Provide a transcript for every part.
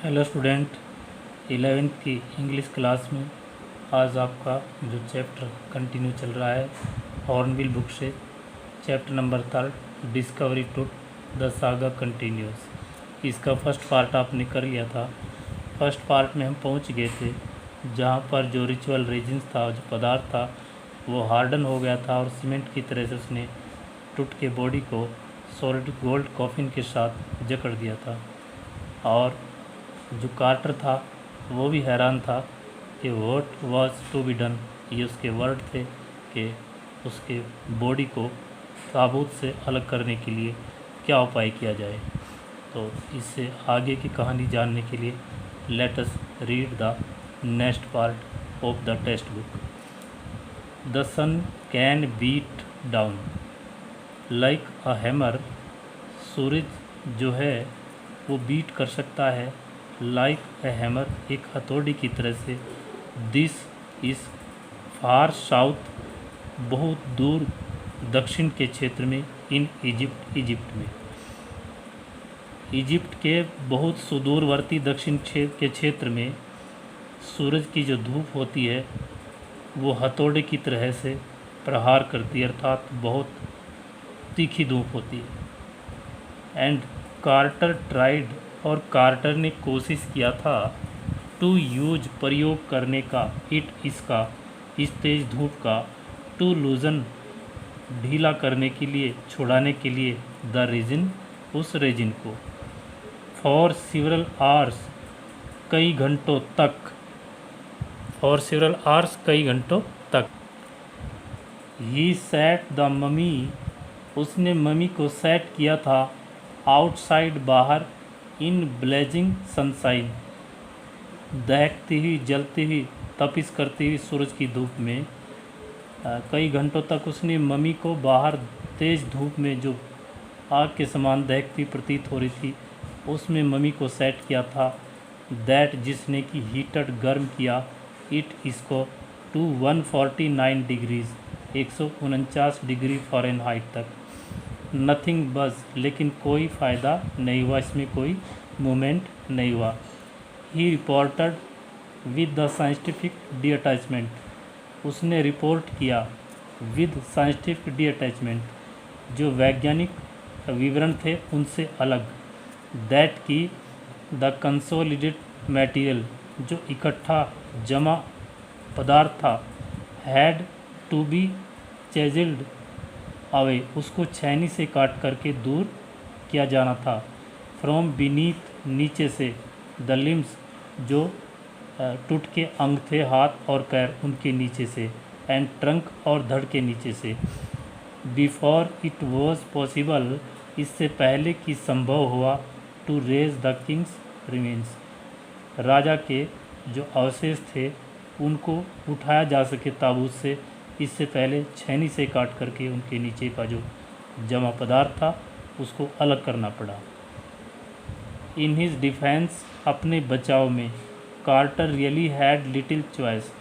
Hello student, 11th की English class में आज आपका जो चैप्टर कंटिन्यू चल रहा है हॉर्नबिल बुक से chapter number 3 discovery to the saga continues. इसका फर्स्ट पार्ट आपने कर लिया था। फर्स्ट पार्ट में हम पहुंच गए थे जहां पर जो रिचुअल रेजिन्स था, जो पदार्थ था वो हार्डन हो गया था और सीमेंट की तरह से उसने टूट के बॉडी को सॉलिड गोल्ड कॉफिन के साथ जकड़ दिया था। और जो कार्टर था वो भी हैरान था कि what was to be done. ये उसके वर्ड थे कि उसके बॉडी को ताबूत से अलग करने के लिए क्या उपाय किया जाए। तो इससे आगे की कहानी जानने के लिए let us read the next part of the text book. The sun can beat down like a hammer. सूरज जो है वो बीट कर सकता है लाइक ए हैमर, एक हथौड़ी की तरह से। दिस इज़ फार साउथ, बहुत दूर दक्षिण के क्षेत्र में। इन इजिप्ट में, इजिप्ट के बहुत सुदूरवर्ती दक्षिण के क्षेत्र में सूरज की जो धूप होती है वो हथौड़े की तरह से प्रहार करती है, अर्थात बहुत तीखी धूप होती है। एंड कार्टर ट्राइड, और कार्टर ने कोशिश किया था टू यूज, प्रयोग करने का, इट, इसका, इस तेज धूप का, टू लूजन, ढीला करने के लिए, छुड़ाने के लिए, द रेजिन, उस रेजिन को। फॉर सिवरल आवर्स, कई घंटों तक। फॉर सिवरल आवर्स, कई घंटों तक। ही सेट द ममी, उसने ममी को सेट किया था आउटसाइड, बाहर, इन ब्लेजिंग सनशाइन, दहकती हुई, जलती हुई, तपिश करती हुई सूरज की धूप में। कई घंटों तक उसने मम्मी को बाहर तेज़ धूप में, जो आग के समान दहकती प्रतीत हो रही थी, उसमें मम्मी को सेट किया था। दैट, जिसने कि हीटेड, गर्म किया, इट, इसको, टू 149 डिग्रीज, 149 डिग्री फ़ारेनहाइट तक। नथिंग बज, लेकिन कोई फ़ायदा नहीं हुआ, इसमें कोई मूवमेंट नहीं हुआ। He reported with the scientific detachment, उसने रिपोर्ट किया विद साइंटिफिक डी अटैचमेंट, जो वैज्ञानिक विवरण थे उनसे अलग। दैट की द कंसोलिडेट मटेरियल, जो इकट्ठा जमा पदार्थ था, हैड टू बी चेजिल्ड अवे, उसको छेनी से काट करके दूर किया जाना था। फ्रॉम बीनीथ, नीचे से, द लिम्स, जो टूट के अंग थे, हाथ और पैर, उनके नीचे से, एंड ट्रंक, और धड़ के नीचे से। बिफोर इट वॉज पॉसिबल, इससे पहले कि संभव हुआ, to raise the king's remains, राजा के जो अवशेष थे उनको उठाया जा सके ताबूत से, इससे पहले छेनी से काट करके उनके नीचे का जो जमा पदार्थ था उसको अलग करना पड़ा। इन हिज डिफेंस, अपने बचाव में, Carter really had little choice,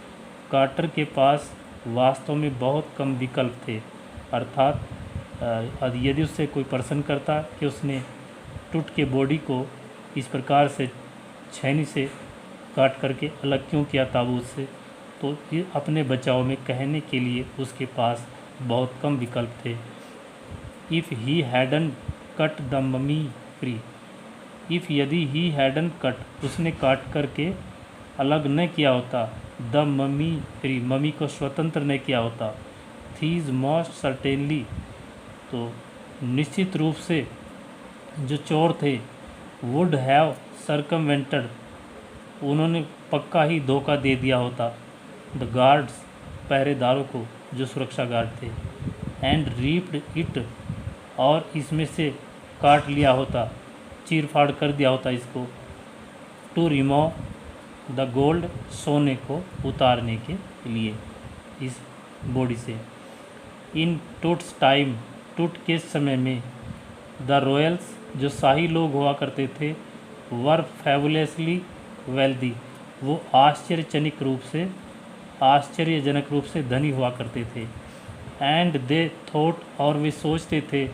Carter के पास वास्तव में बहुत कम विकल्प थे। अर्थात यदि उससे कोई प्रश्न करता कि उसने टूट के बॉडी को इस प्रकार से छेनी से काट करके अलग क्यों किया ताबूत से, तो ये अपने बचाव में कहने के लिए उसके पास बहुत कम विकल्प थे। If he hadn't cut the mummy free, if, यदि ही हैडन कट, उसने काट करके अलग न किया होता, द मम्मी फ्री, मम्मी को स्वतंत्र न किया होता, थीज मोस्ट सर्टेनली, तो निश्चित रूप से जो चोर थे, वुड हैव सर्कमवेंटेड, उन्होंने पक्का ही धोखा दे दिया होता, द गार्ड्स, पहरेदारों को, जो सुरक्षा गार्ड थे, एंड रीप्ड इट, और इसमें से काट लिया होता, चीर फाड़ कर दिया होता इसको, टू रिमूव द गोल्ड, सोने को उतारने के लिए इस बॉडी से। इन टूट्स टाइम, टूट के समय में, द रॉयल्स, जो शाही लोग हुआ करते थे, वर फैबुलसली वेल्दी, वो आश्चर्यजनक रूप से धनी हुआ करते थे। एंड दे थॉट, और वे सोचते थे,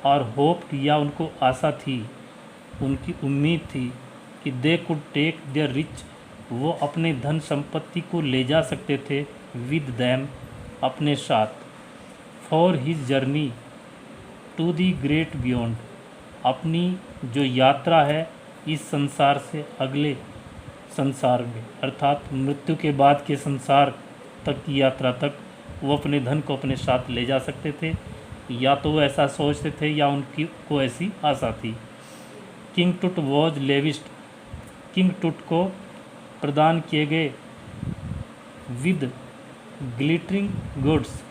और होप्ड, या उनको आशा थी, उनकी उम्मीद थी they could take their rich, वो अपने धन संपत्ति को ले जा सकते थे, विद दैम, अपने साथ, for his journey to the great beyond, अपनी जो यात्रा है इस संसार से अगले संसार में, अर्थात मृत्यु के बाद के संसार तक की यात्रा तक वो अपने धन को अपने साथ ले जा सकते थे, या तो वो ऐसा सोचते थे या उनकी को ऐसी आशा थी। किंग टूट वॉज लेविस्ड, किंग टूट को प्रदान किए गए विद ग्लिटरिंग गुड्स,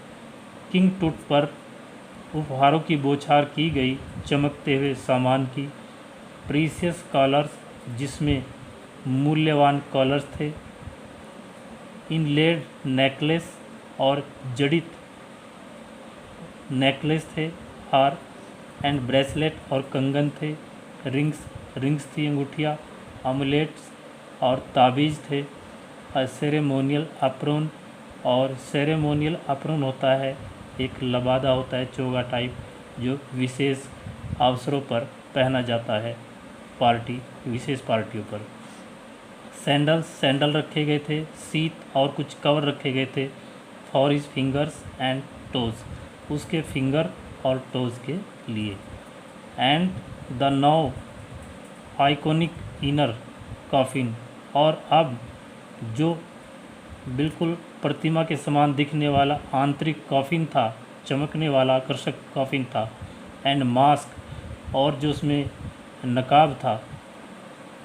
किंग टूट पर उपहारों की बौछार की गई चमकते हुए सामान की, प्रीसियस कॉलर्स, जिसमें मूल्यवान कॉलर्स थे, इनलेड नेकलेस, और जड़ित नेकलेस थे, हार, एंड ब्रेसलेट, और कंगन थे, रिंग्स थी, अंगूठियाँ, अमुलेट्स और ताबीज़ थे, सेरेमोनियल अप्रोन, और सेरेमोनियल अप्रोन होता है एक लबादा होता है चोगा टाइप, जो विशेष अवसरों पर पहना जाता है, विशेष पार्टियों पर। सैंडल रखे गए थे, सीट और कुछ कवर रखे गए थे, for his fingers and toes, उसके फिंगर और टोज के लिए, and the now iconic inner coffin, और अब जो बिल्कुल प्रतिमा के समान दिखने वाला आंतरिक कॉफिन था, चमकने वाला आकर्षक कॉफिन था, एंड मास्क, और जो उसमें नकाब था,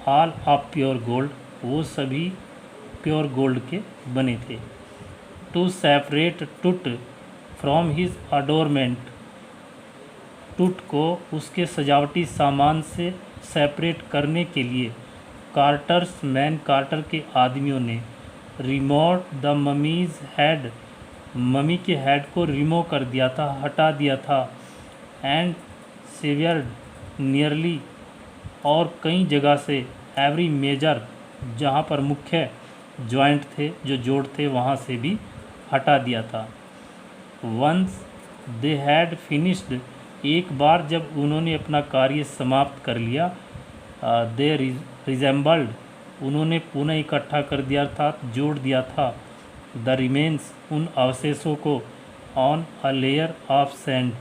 ऑल ऑफ प्योर गोल्ड, वो सभी प्योर गोल्ड के बने थे। टू सेपरेट टूट फ्रॉम हिज अडोरमेंट, टूट को उसके सजावटी सामान से सेपरेट करने के लिए कार्टर के आदमियों ने remove the mummies head, mummy के हेड को रिमूव कर दिया था, हटा दिया था, एंड सेवियर्ड नियरली, और कई जगह से एवरी मेजर, जहाँ पर मुख्य जॉइंट थे, जो जोड़ थे, वहाँ से भी हटा दिया था। वंस दे हैड फिनिश्ड, एक बार जब उन्होंने अपना कार्य समाप्त कर लिया, दे रिजेंबल्ड, उन्होंने पुनः इकट्ठा कर दिया था, जोड़ दिया था, द रिमेन्स, उन अवशेषों को, on a layer of sand,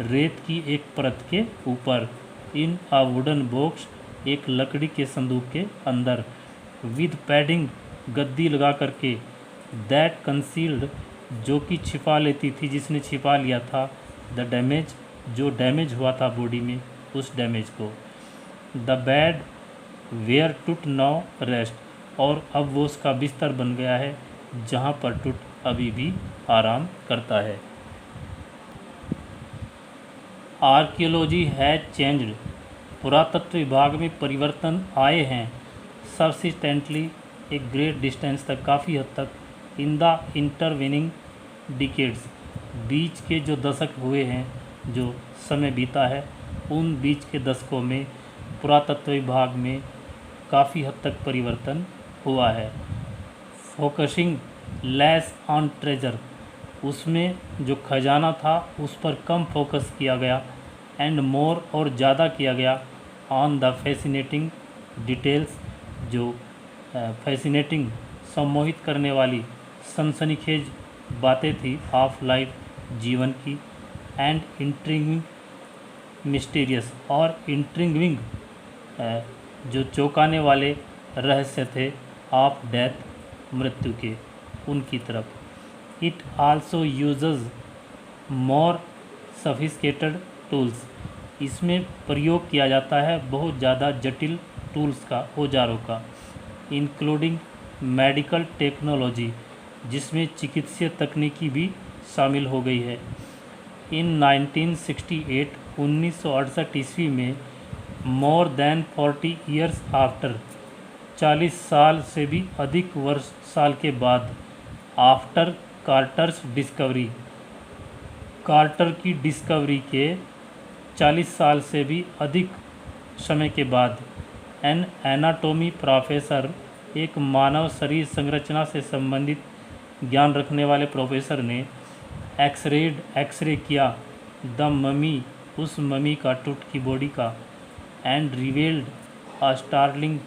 रेत की एक परत के ऊपर, इन अ वुडन बॉक्स, एक लकड़ी के संदूक के अंदर, विद पैडिंग, गद्दी लगा करके, दैट कंसील्ड, जो कि छिपा लेती थी, जिसने छिपा लिया था, द डैमेज, जो डैमेज हुआ था बॉडी में, उस डैमेज को, द बेड वेयर टूट नाउ रेस्ट, और अब वो उसका बिस्तर बन गया है जहाँ पर टूट अभी भी आराम करता है। आर्कियोलॉजी हैज चेंज्ड, पुरातत्व विभाग में परिवर्तन आए हैं, सबसिस्टेंटली, एक ग्रेट डिस्टेंस तक, काफ़ी हद तक, इन द इंटरवेनिंग डिकेड्स, बीच के जो दशक हुए हैं, जो समय बीता है, उन बीच के दशकों में पुरातत्व विभाग में काफ़ी हद तक परिवर्तन हुआ है। फोकसिंग लेस ऑन ट्रेजर, उसमें जो खजाना था उस पर कम फोकस किया गया, एंड मोर, और ज़्यादा किया गया, ऑन द फैसिनेटिंग डिटेल्स, जो फैसिनेटिंग, सम्मोहित करने वाली, सनसनीखेज बातें थी, ऑफ लाइफ, जीवन की, एंड इंट्रिगिंग मिस्टीरियस, और इंट्रिगिंग, जो चौंकाने वाले रहस्य थे, ऑफ डेथ, मृत्यु के, उनकी तरफ। It also uses more sophisticated tools, इसमें प्रयोग किया जाता है बहुत ज़्यादा जटिल टूल्स का, औजारों का, इंक्लूडिंग मेडिकल टेक्नोलॉजी, जिसमें चिकित्सीय तकनीकी भी शामिल हो गई है। इन 1968, 1968 ईस्वी में, मोर देन 40 ईयर्स आफ्टर, 40 साल से भी अधिक वर्ष साल के बाद, आफ्टर कार्टर्स डिस्कवरी, कार्टर की डिस्कवरी के 40 साल से भी अधिक समय के बाद, एन एनाटोमी प्रोफेसर, एक मानव शरीर संरचना से संबंधित ज्ञान रखने वाले प्रोफेसर ने एक्सरे किया द ममी, उस ममी का, टूट की बॉडी का, and revealed a startling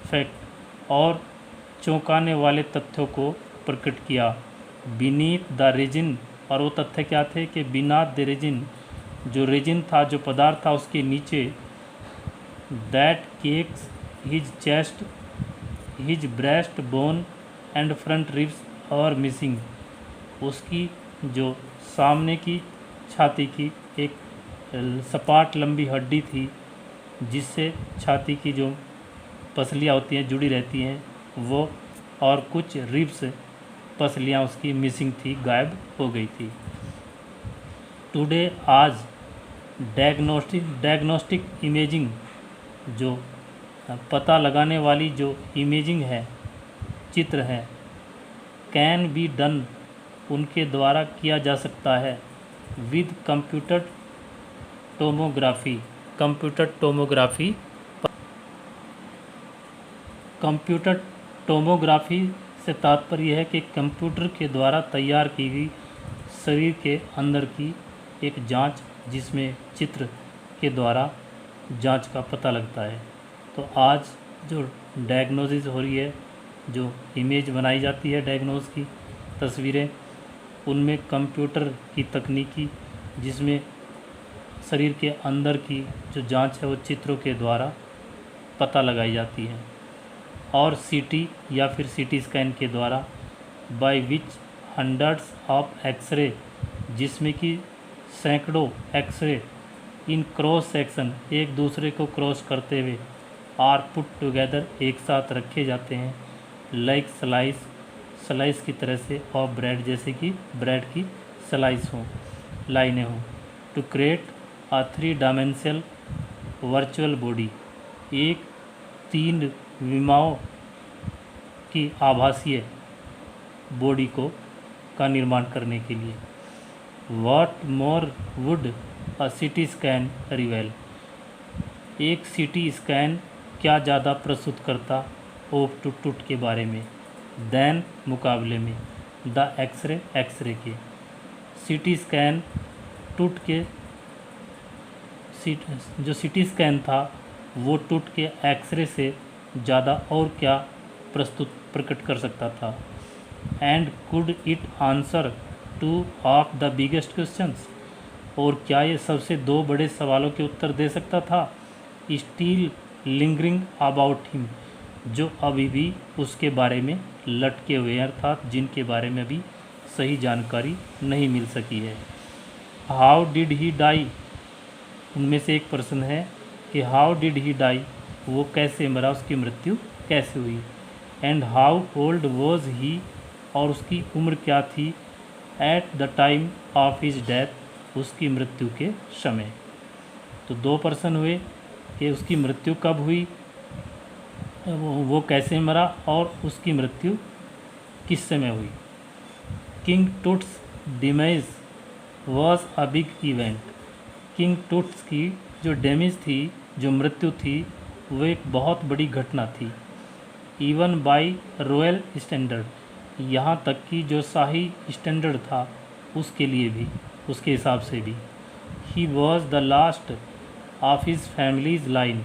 fact और चौंकाने वाले तथ्यों को प्रकट किया। बीनीथ द रेजिन, और वो तथ्य क्या थे कि बीनाथ द रेजिन, जो रेजिन था, जो पदार्थ था, उसके नीचे that cakes his chest, his breast bone and front ribs और मिसिंग, उसकी जो सामने की छाती की एक सपाट लंबी हड्डी थी जिससे छाती की जो पसलियाँ होती हैं जुड़ी रहती हैं वो, और कुछ रिब्स पसलियाँ उसकी मिसिंग थी, गायब हो गई थी। टुडे आज डायग्नोस्टिक इमेजिंग, जो पता लगाने वाली जो इमेजिंग है, चित्र है, कैन बी डन, उनके द्वारा किया जा सकता है with computer tomography. Computer tomography से तात्पर्य है कि कंप्यूटर के द्वारा तैयार की गई शरीर के अंदर की एक जांच, जिसमें चित्र के द्वारा जांच का पता लगता है। तो आज जो डायग्नोसिस हो रही है, जो इमेज बनाई जाती है डायग्नोस की तस्वीरें, उनमें कंप्यूटर की तकनीकी, जिसमें शरीर के अंदर की जो जांच है वो चित्रों के द्वारा पता लगाई जाती है, और सीटी या फिर सीटी स्कैन के द्वारा, by which hundreds of x-ray, जिसमें कि सैकड़ों एक्सरे इन क्रॉस सेक्शन, एक दूसरे को क्रॉस करते हुए, आर पुट टुगेदर, एक साथ रखे जाते हैं, लाइक स्लाइस की तरह से, और ब्रेड, जैसे कि ब्रेड की स्लाइस हों, लाइनें हों, to create a 3 dimensional virtual body, एक 3 विमाओं की आभासीय बॉडी का निर्माण करने के लिए। What more would a CT scan रिवेल, एक सीटी स्कैन क्या ज़्यादा प्रस्तुत करता ऑफ टूट के बारे में, देन मुकाबले में, द एक्सरे के। सीटी स्कैन टूट के, जो सीटी स्कैन था वो टूट के एक्सरे से ज़्यादा और क्या प्रकट कर सकता था। And could it answer 2 of the biggest questions, और क्या ये सबसे 2 बड़े सवालों के उत्तर दे सकता था। स्टील लिंगरिंग अबाउट हिम, जो अभी भी उसके बारे में लटके हुए हैं, अर्थात जिनके बारे में अभी सही जानकारी नहीं मिल सकी है। हाउ डिड ही डाई, उनमें से एक प्रश्न है कि हाउ डिड ही डाई, वो कैसे मरा, उसकी मृत्यु कैसे हुई। And how old was he, और उसकी उम्र क्या थी, at the time of his death, उसकी मृत्यु के समय। तो 2 प्रश्न हुए कि उसकी मृत्यु कब हुई, वो कैसे मरा, और उसकी मृत्यु किस समय हुई। King Toots damage was a big event, king Toots की जो डैमेज थी, जो मृत्यु थी, वो एक बहुत बड़ी घटना थी। इवन बाय रॉयल स्टैंडर्ड, यहाँ तक कि जो शाही स्टैंडर्ड था उसके लिए भी, उसके हिसाब से भी। He was the last of his families line,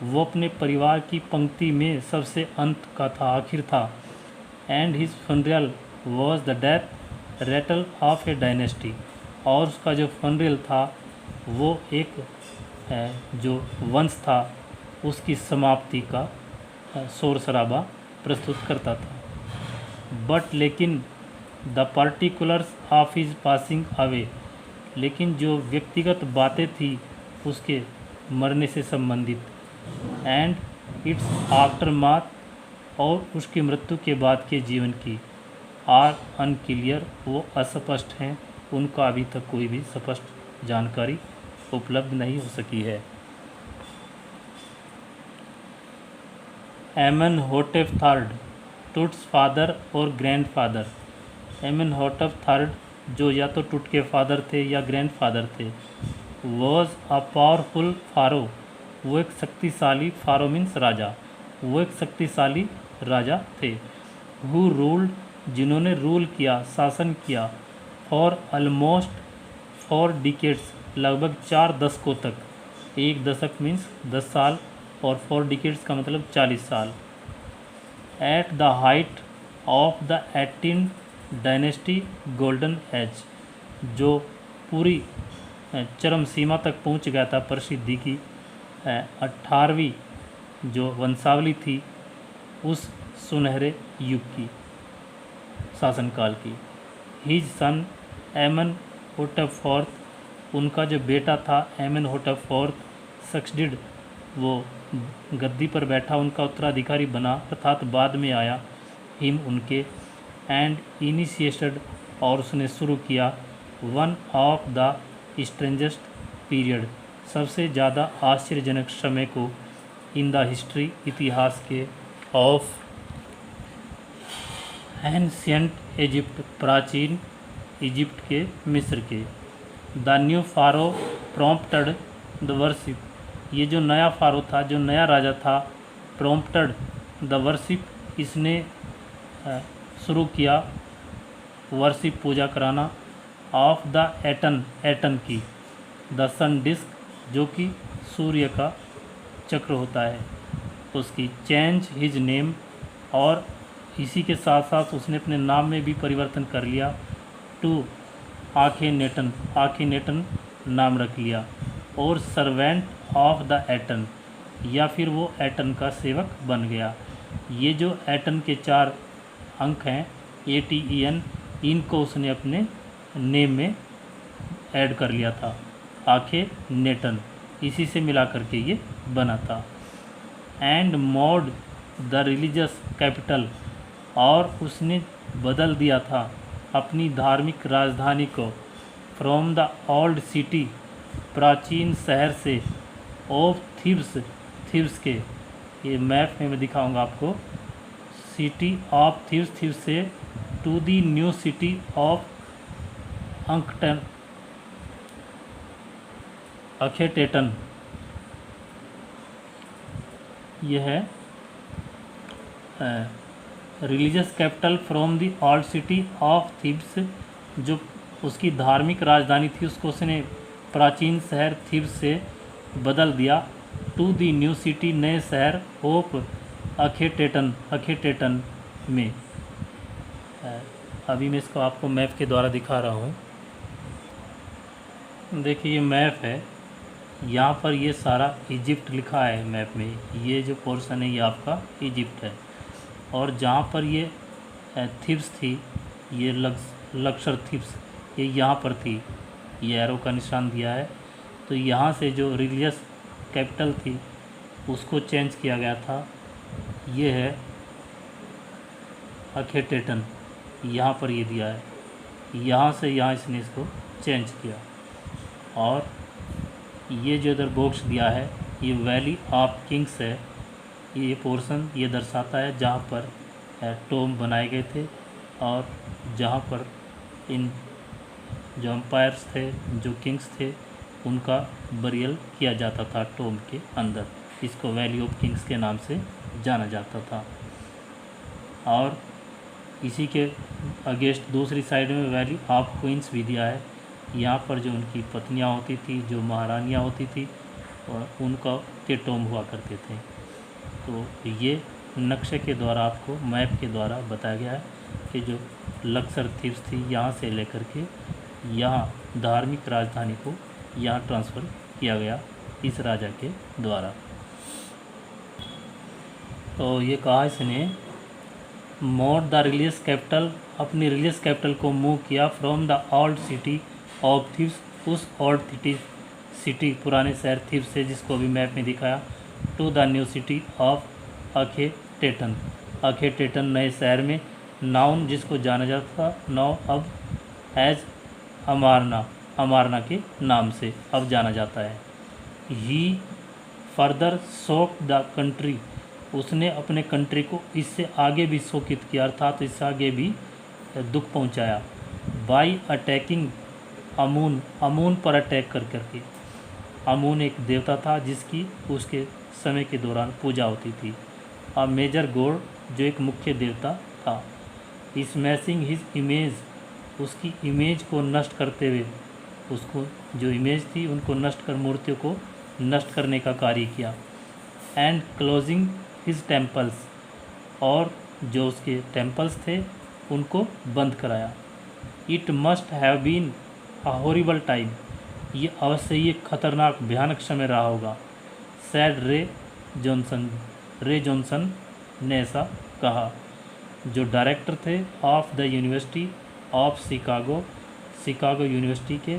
वो अपने परिवार की पंक्ति में सबसे अंत का था, आखिर था। And his funeral was the death Ratle of A dynasty, और उसका जो फनरल था वो एक जो वंश था उसकी समाप्ति का शोर शराबा प्रस्तुत करता था। बट लेकिन the particulars of his passing away, लेकिन जो व्यक्तिगत बातें थी उसके मरने से संबंधित, एंड इट्स आफ्टरमाथ, और उसकी मृत्यु के बाद के जीवन की, आर अनक्लियर, वो अस्पष्ट हैं, उनका अभी तक कोई भी स्पष्ट जानकारी उपलब्ध नहीं हो सकी है। एमेनहोटेप III, टूट्स फादर और ग्रैंडफादर। एमेनहोटेप III, जो या तो टूट के फादर थे या ग्रैंडफादर थे, वॉज अ पावरफुल फारो, वो एक शक्तिशाली, फारो मीन्स राजा, वो एक शक्तिशाली राजा थे। हु रूल्ड, जिन्होंने रूल किया, शासन किया, फॉर ऑलमोस्ट 4 डिकेड्स, लगभग 4 दशकों तक। एक दशक मीन्स 10 साल, और 4 डिकेड्स का मतलब 40 साल। At the height of the 18 dynasty golden age, जो पूरी चरम सीमा तक पहुंच गया था प्रसिद्धि की 18वीं जो वंशावली थी उस सुनहरे युग की शासनकाल की। हिज सन एमन होटप फोर्थ, उनका जो बेटा था एमन होटप फोर्थ सक्सेडेड, वो गद्दी पर बैठा, उनका उत्तराधिकारी बना अर्थात बाद में आया हिम उनके। एंड इनिशिएटेड, और उसने शुरू किया one of the strangest period, सबसे ज़्यादा आश्चर्यजनक समय को इन द हिस्ट्री, इतिहास के, ऑफ एंशियंट इजिप्ट, प्राचीन इजिप्ट के, मिस्र के। The new pharaoh prompted the worship, ये जो नया फारो था, जो नया राजा था, प्रॉम्प्टेड द वर्शिप, इसने शुरू किया वर्शिप, पूजा कराना, ऑफ द एटन, एटन की, द सन डिस्क, जो कि सूर्य का चक्र होता है उसकी, चेंज हिज नेम, और इसी के साथ साथ उसने अपने नाम में भी परिवर्तन कर लिया, टू आखेनेटन, आखेनेटन नाम रख लिया, और सर्वेंट ऑफ द एटन, या फिर वो एटन का सेवक बन गया। ये जो एटन के 4 अंक हैं ATEN, इनको उसने अपने नेम में ऐड कर लिया था, आखेनेटन, इसी से मिला करके ये बना था। And mode the religious capital, और उसने बदल दिया था अपनी धार्मिक राजधानी को, फ्रॉम द ओल्ड सिटी, प्राचीन शहर से, ऑफ थीब्स, थीब्स के, ये मैप में मैं दिखाऊंगा आपको, सिटी ऑफ थीब्स, थीब्स से, to the new city of Akhetaten, Akhetaten, यह है religious capital from the old city of Thebes, जो उसकी धार्मिक राजधानी थी उसको उसने प्राचीन शहर थीब्स से बदल दिया, टू द न्यू सिटी, नए शहर, ऑफ अखेटेटन, अखेटेटन में। अभी मैं इसको आपको मैप के द्वारा दिखा रहा हूँ। देखिए ये मैप है, यहाँ पर ये सारा इजिप्ट लिखा है मैप में, ये जो पोर्शन है ये आपका इजिप्ट है, और जहाँ पर ये थीब्स थी, ये लक्सर थीब्स, ये यहाँ पर थी, ये एरो का निशान दिया है। तो यहाँ से जो रिलीजियस कैपिटल थी उसको चेंज किया गया था, ये है अखेटेटन, यहाँ पर ये दिया है, यहाँ से यहाँ इसने इसको चेंज किया। और ये जो इधर बॉक्स दिया है ये वैली ऑफ किंग्स है, ये पोर्शन ये दर्शाता है जहाँ पर टोम बनाए गए थे, और जहाँ पर इन जो एम्पायर्स थे, जो किंग्स थे, उनका बरियल किया जाता था टोम के अंदर, इसको वैली ऑफ किंग्स के नाम से जाना जाता था। और इसी के अगेंस्ट दूसरी साइड में वैली ऑफ क्वींस भी दिया है, यहाँ पर जो उनकी पत्नियाँ होती थी, जो महारानियाँ होती थी, और उनका के टोम हुआ करते थे। तो ये नक्शे के द्वारा आपको मैप के द्वारा बताया गया है कि जो लक्सर थीब्स थी यहाँ से लेकर के यहाँ धार्मिक राजधानी को यहाँ ट्रांसफ़र किया गया इस राजा के द्वारा। तो ये कहा इसने मोड द रिलीजियस कैपिटल, अपनी रिलीजियस कैपिटल को मूव किया from the old city of Thebes, उस ओल्ड सिटी पुराने शहर थीब्स से, जिसको अभी मैप में दिखाया, to the new city of Akhetaten, Akhetaten नए शहर में, नाउन जिसको जाना जाता था, नाउ अब एज अमारना, अमारना के नाम से अब जाना जाता है। ही फर्दर शोक द कंट्री, उसने अपने कंट्री को इससे आगे भी शोकित किया, अर्थात इससे आगे भी दुख पहुंचाया, बाय अटैकिंग अमून, अमून पर अटैक कर करके। अमून एक देवता था जिसकी उसके समय के दौरान पूजा होती थी, अ मेजर गॉड, जो एक मुख्य देवता था, स्मैशिंग हिज इमेज, उसकी इमेज को नष्ट करते हुए, उसको जो इमेज थी उनको नष्ट कर, मूर्तियों को नष्ट करने का कार्य किया, एंड क्लोजिंग हिज टेम्पल्स, और जो उसके टेम्पल्स थे उनको बंद कराया। It must have been a horrible time, ये अवश्य ही एक खतरनाक भयानक समय रहा होगा। सैड रे जॉनसन ने ऐसा कहा, जो डायरेक्टर थे of the university of Chicago university के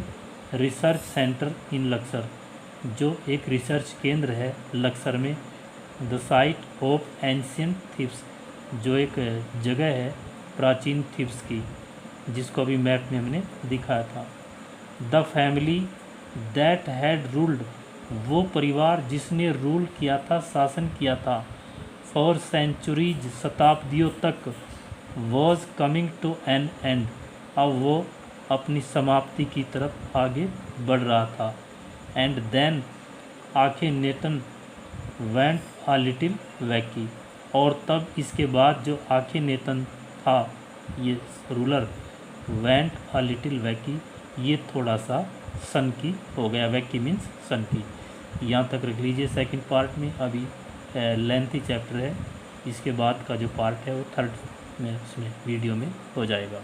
रिसर्च सेंटर इन लक्सर, जो एक रिसर्च केंद्र है लक्सर में। The site of ancient thief's, जो एक जगह है प्राचीन थिप्स की, जिसको अभी मैप में हमने दिखाया था। The family that had ruled, वो परिवार जिसने रूल किया था, शासन किया था, फॉर सेंचुरीज, शताब्दियों तक, was coming to an end, अब वो अपनी समाप्ति की तरफ आगे बढ़ रहा था। And then Akhenaten went a little wacky, और तब इसके बाद जो आखेनेतन था, ये ruler, went a little wacky, ये थोड़ा सा सनकी हो गया। वैकी मीन्स सनकी। यहाँ तक रख लीजिए सेकंड पार्ट में। अभी लेंथी चैप्टर है, इसके बाद का जो पार्ट है वो थर्ड में उसमें वीडियो में हो जाएगा।